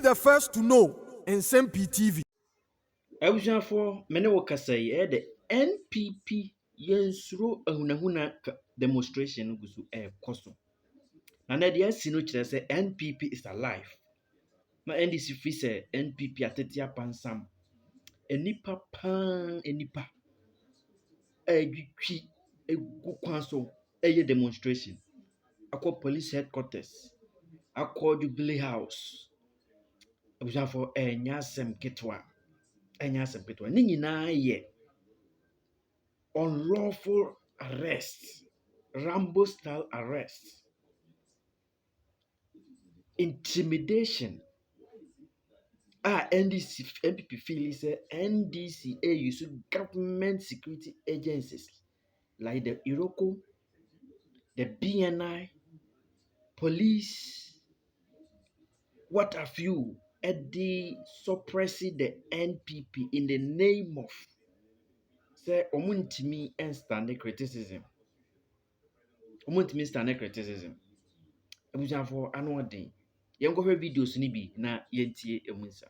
the first to know Nsem-Pii TV. For many workers say the NPP Suro Ahunahuna demonstration was a cost. And the idea say NPP is alive. My NDC free say NPP atetia pansam. Enipa pan enipa. Egwi egu kwanso eye demonstration. Akwa police headquarters. Akwa Jubilee House. For Nsem Ketwa. Nsem Ketwa. Ni nyina ye unlawful arrest, Rambo style arrest, intimidation. NDC, NPP feel say NDC use government security agencies like the Iroko, the BNI, police, what have you, suppressing the NPP in the name of say omuntimi and stand criticism. Omuntimi stand criticism. For another day. You go hear videos ni bi na yentie emunsa.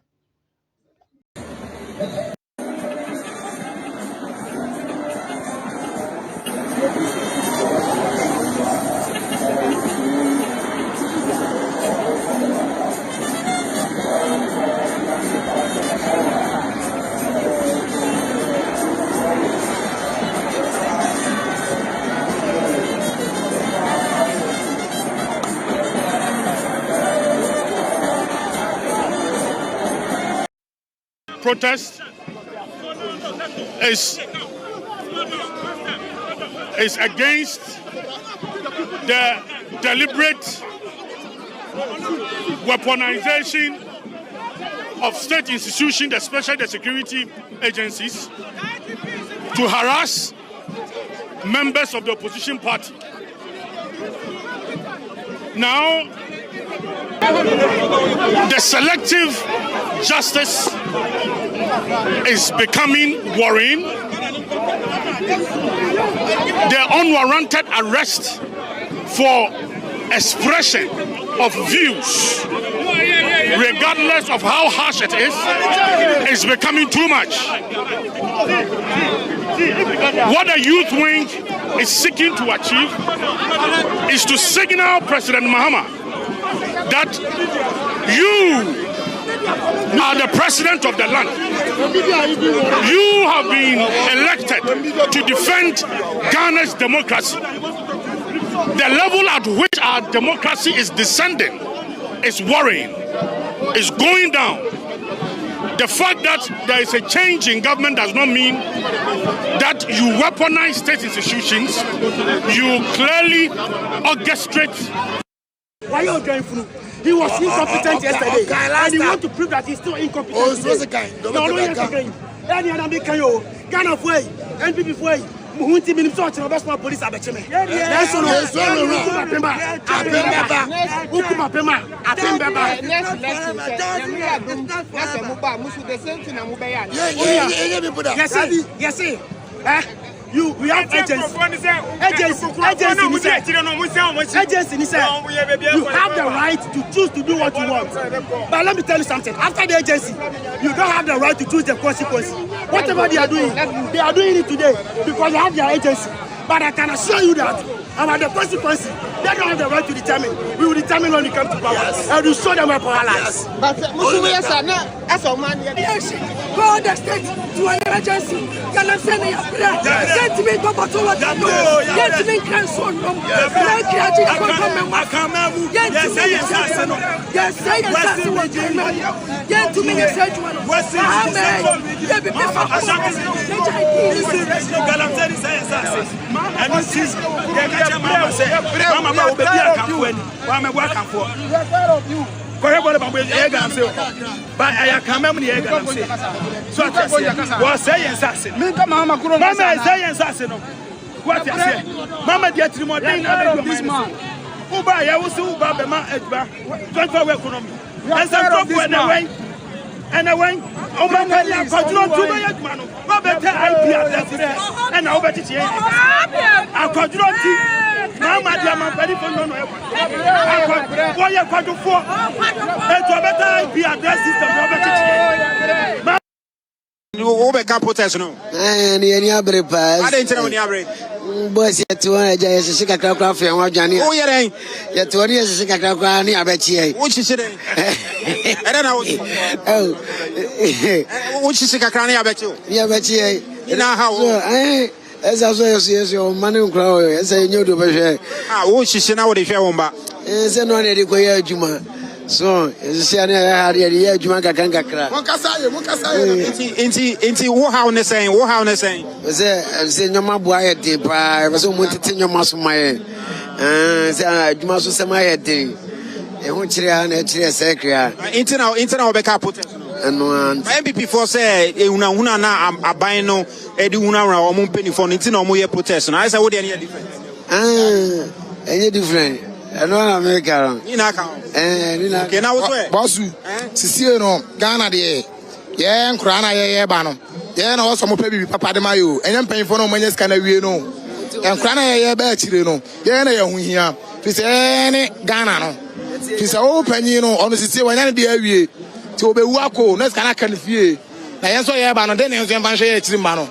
Protest is against the deliberate weaponization of state institutions, especially the security agencies, to harass members of the opposition party. Now, the selective justice is becoming worrying. The unwarranted arrest for expression of views, regardless of how harsh it is becoming too much. What the youth wing is seeking to achieve is to signal President Mahama that you are the president of the land. You have been elected to defend Ghana's democracy. The level at which our democracy is descending is worrying, is going down. The fact that there is a change in government does not mean that you weaponize state institutions. You clearly orchestrate. Why are you going through? He was incompetent yesterday, and he wants to prove that he's still incompetent. Oh, it's the guy. No, any other guy, Ghana way, NPP way, Muhunti Minister of National Police Abecheme. That's all. Yes, we have agents. You have the right to choose to do what you want. But let me tell you something. After the agency, you don't have the right to choose the consequence. Whatever they are doing it today because they have their agency. But I can assure you that about the consequences, they don't have the right to determine. We will determine when we come to power. Yes. And we show them our power lies. But that's all man. Go the state to an agency. Can I send me a prayer? Send me to what I know. Get me cancel. But I can't remember the egg. So I say assassin. Mama say assassin. What I say? Mama get to more than this man. Uba, I was Uba, Edba, 24 economy. That's a way. And I went, oh, my God, I control 2 million man. What better IP and over it? I control Mama dia man pedi for no no e kwa ye kwa do for e to better be address system no better Who be can protest no Any abre pass. I didn't tell you abre Boys yet to a jay shika kakra fe wa jani. Oh yere Yet to any shika kakra ni abechi. which is it I don't know which is kakra ni abechi Ni abechi. Ina how As I say, your money grow, as I knew to be. which is now the fair one Is no any queer Juma. So, is a year Juma Kakra. Inti wo how ne saying wo how ne saying Was there no more boy at the pie? I was almost in your muscle my Juma Samaya day. And which I actually a secret. Internal backup protest And one NPP for say Ahunahuna na abino edi una ra o mo penny for nti na o mo ye protest na I say what dey any different any different. I know America. Ina ka okay now what Bossu sisie no Ghana de ye nkura na ye ba no ye na wo so mo pa bibi papa de mayo enye mpanfo no mo nya ska na wie no nkura na ye ba chire no ye na ye hu hia fi se ne Ghana no fi se o panyi no ono sisie wanya ne de awie ti obewu akọ na ska na kan fie na ye so ye ba no de ne nso mfa hwe ye chiri ma no.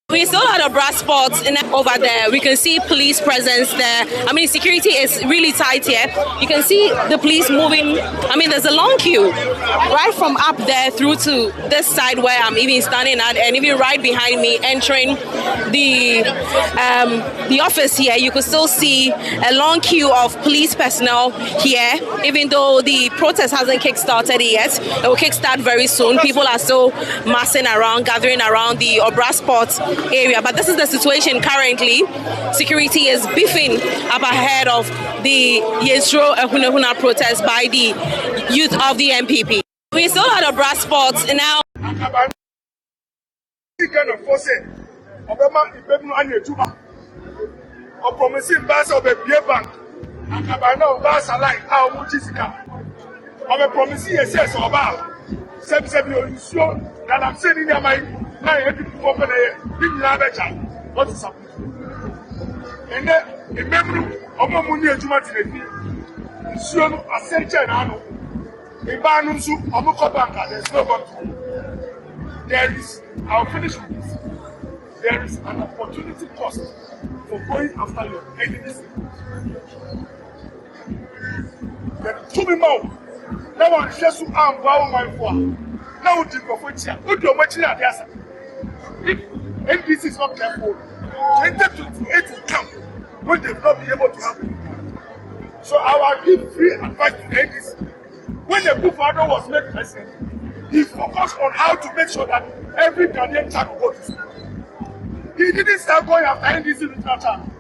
We still had a brass spot over there. We can see police presence there. I mean, security is really tight here. You can see the police moving. I mean, there's a long queue right from up there through to this side where I'm even standing at, and even right behind me entering the office here. You could still see a long queue of police personnel here, even though the protest hasn't kick-started yet. It will kick-start very soon. People are still massing around, gathering around the brass spot area, but this is the situation currently. Security is beefing up ahead of the Y3n Ahunahuna protest by the youth of the NPP. We still had a brass spot now. What is happening? And then remember, Omamuni Jumatini, Suro, Ascension, Ibanunsu, Omokobanka, there's no control. There is, I'll finish with this. There is an opportunity cost for going after your enemies. Then, to me more. Now, I'm just to arm my phone. Now, you go for it. What do you want to do? If NDC is not careful, 2028 will come when they will not be able to help you. So I will give free advice to NDC. When the Buffalo was made president, he focused on how to make sure that every Ghanaian child will go to school. He didn't start going after NDC literature child.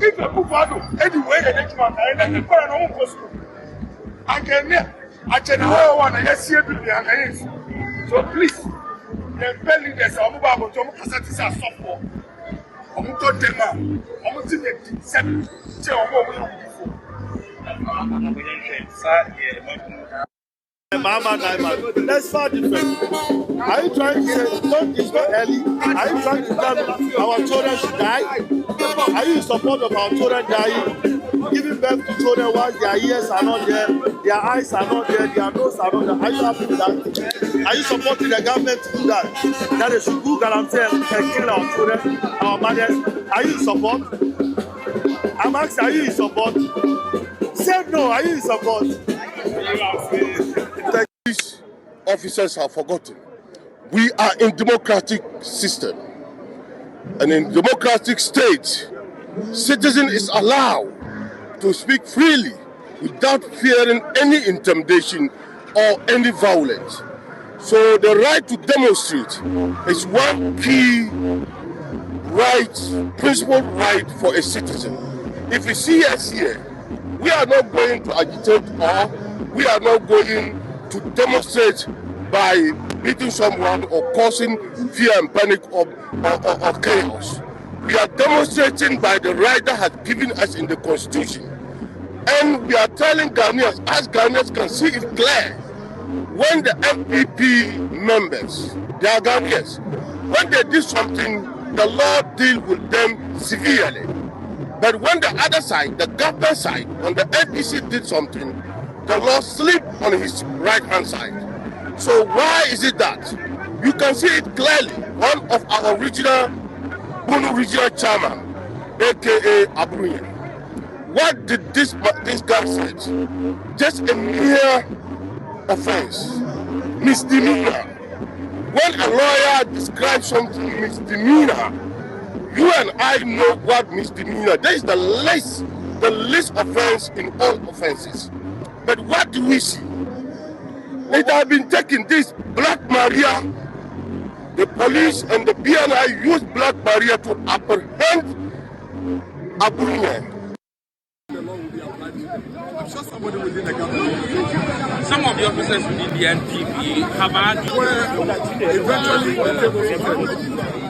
If a Buffalo, anyway, the next one, and then people are not going to school. I can one and yes, so please. The belly there's a mobile to Cassatis are softball. Omuto Dema, Omuti 7, Let's start different. Are you trying to say it's not early? Are you trying to tell me our children should die? Are you in support of our children dying? Giving birth to children while their ears are not there, their eyes are not there, their nose are not there. Are you happy with that? Are you supporting the government to do that? That they should go themselves and kill our children, our mothers? Are you in support? I'm asking, are you in support? Say no, are you in support? These officers have forgotten. We are in democratic system. And in democratic state, citizen is allowed to speak freely without fearing any intimidation or any violence. So the right to demonstrate is one key right, principal right for a citizen. If you see us here, we are not going to agitate or we are not going to demonstrate by beating someone or causing fear and panic or chaos. We are demonstrating by the right that has given us in the Constitution. And we are telling Ghanaians, as Ghanaians can see it clear, when the NPP members, they are Ghanaians, when they do something, the law deals with them severely. But when the other side, the government side, when the NDC did something, the law slipped on his right-hand side. So why is it that? You can see it clearly. One of our regional chairman, aka Ahunahuna, what did this guy say? Just a mere offense, misdemeanor. When a lawyer describes something misdemeanor, you and I know what misdemeanor. That is the least offense in all offenses. But what do we see? It has been taken, this Black Maria. The police and the BNI used Black Maria to apprehend Ahunahuna. I'm sure somebody within the government, some of the officers within the NPP have argued where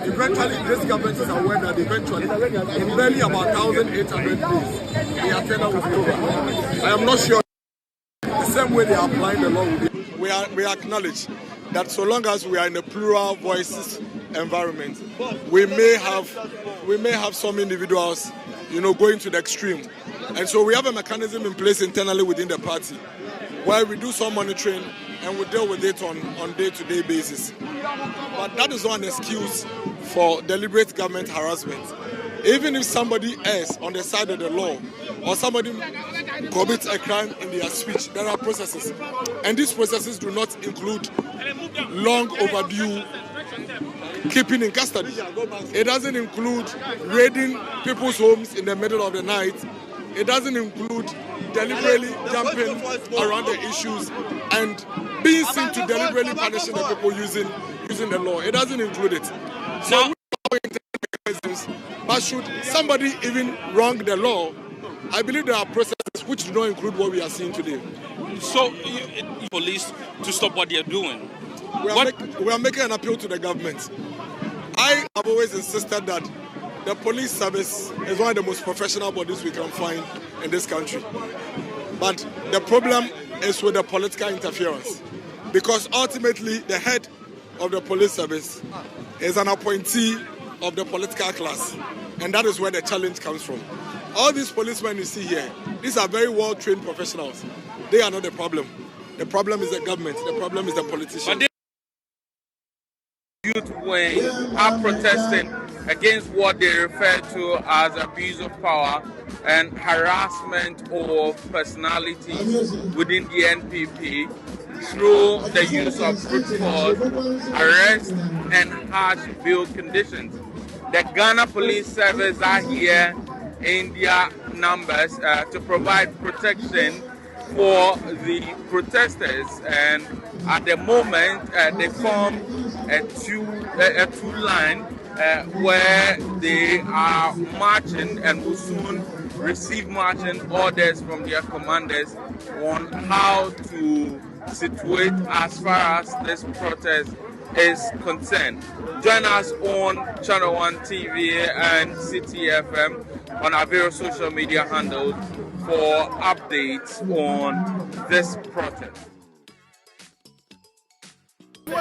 eventually this government is aware that eventually in barely about 1,800 days they are fed up with the I am not sure the same way they are applying the law will be. We acknowledge that so long as we are in a plural voices environment, we may have some individuals, going to the extreme. And so we have a mechanism in place internally within the party where we do some monitoring and we deal with it on day-to-day basis. But that is not an excuse for deliberate government harassment. Even if somebody errs on the side of the law or somebody commits a crime in their speech, there are processes. And these processes do not include long overdue keeping in custody. It doesn't include raiding people's homes in the middle of the night. It doesn't include deliberately jumping around the issues and being seen to deliberately punishing the people using the law. It doesn't include it. So but should somebody even wrong the law, I believe there are processes which do not include what we are seeing today. So, police to stop what they are doing. We are making an appeal to the government. I have always insisted that the police service is one of the most professional bodies we can find in this country. But the problem is with the political interference. Because ultimately, the head of the police service is an appointee of the political class. And that is where the challenge comes from. All these policemen you see here, these are very well-trained professionals. They are not the problem. The problem is the government. The problem is the politicians. Youth wing are protesting against what they refer to as abuse of power and harassment of personalities within the NPP through the use of brute force, arrest, and harsh bail conditions. The Ghana Police Service are here in their numbers to provide protection for the protesters, and at the moment they form a two line where they are marching and will soon receive marching orders from their commanders on how to situate as far as this protest is concerned. Join us on Channel 1 TV and City FM on our various social media handles for updates on this protest. The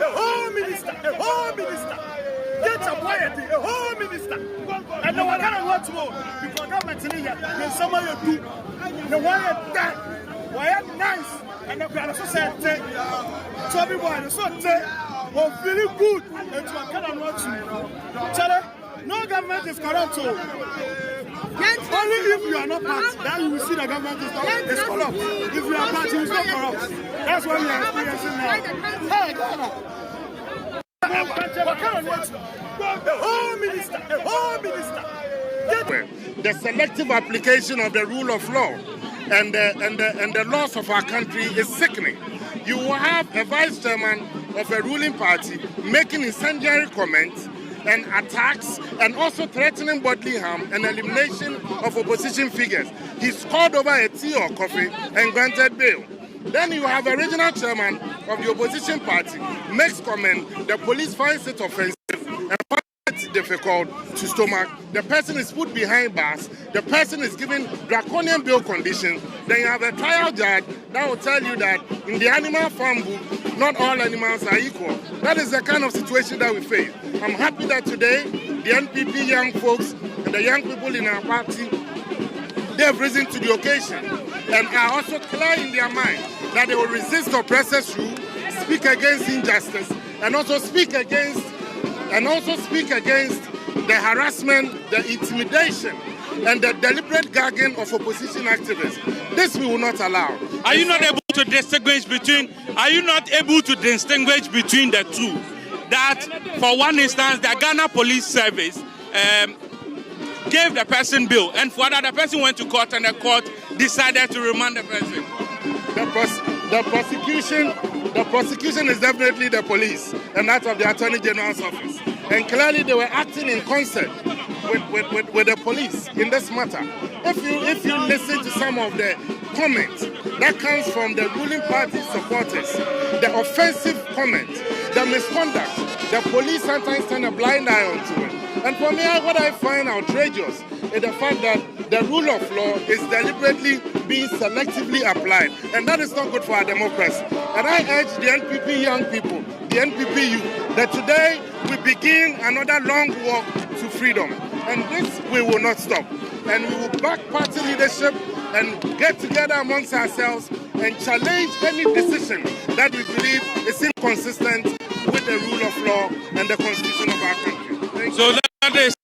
whole minister, get a quiet, the whole minister. And no one can watch more because government in here, there's somebody do. The one that, why nice, and the grand society. So everyone, so really good, and to cannot watch you. Charlie, no government is corrupt. Only if you are not part, then you will see the government is corrupt. If you are part, you will not corrupt. That's what we are experiencing now. Hey, Ghana. The whole minister. The selective application of the rule of law and the laws of our country is sickening. You will have a vice chairman of a ruling party making incendiary comments and attacks and also threatening bodily harm and elimination of opposition figures. He's called over a tea or coffee and granted bail. Then you have a regional chairman of the opposition party makes comment, the police finds it offensive and finds it difficult to stomach. The person is put behind bars. The person is given draconian bail conditions. Then you have a trial judge that will tell you that in the animal farm book, not all animals are equal. That is the kind of situation that we face. I'm happy that today the NPP young folks and the young people in our party, they have risen to the occasion and are also clear in their mind that they will resist oppressors' rule, speak against injustice, and also speak against the harassment, the intimidation, and the deliberate gagging of opposition activists. This we will not allow. Are you not able to distinguish between? Are you not able to distinguish between the two? That, for one instance, the Ghana Police Service gave the person bail, and for that, the person went to court, and the court decided to remand the person. The prosecution is definitely the police and that of the Attorney General's office. And clearly they were acting in concert with the police in this matter. If you listen to some of the comments that comes from the ruling party supporters, the offensive comments, the misconduct, the police sometimes turn a blind eye onto it. And for me, what I find outrageous is the fact that the rule of law is deliberately being selectively applied. And that is not good for our democracy. And I urge the NPP young people, the NPP youth, that today we begin another long walk to freedom. And this we will not stop. And we will back party leadership and get together amongst ourselves and challenge any decision that we believe is inconsistent with the rule of law and the constitution of our country. So that is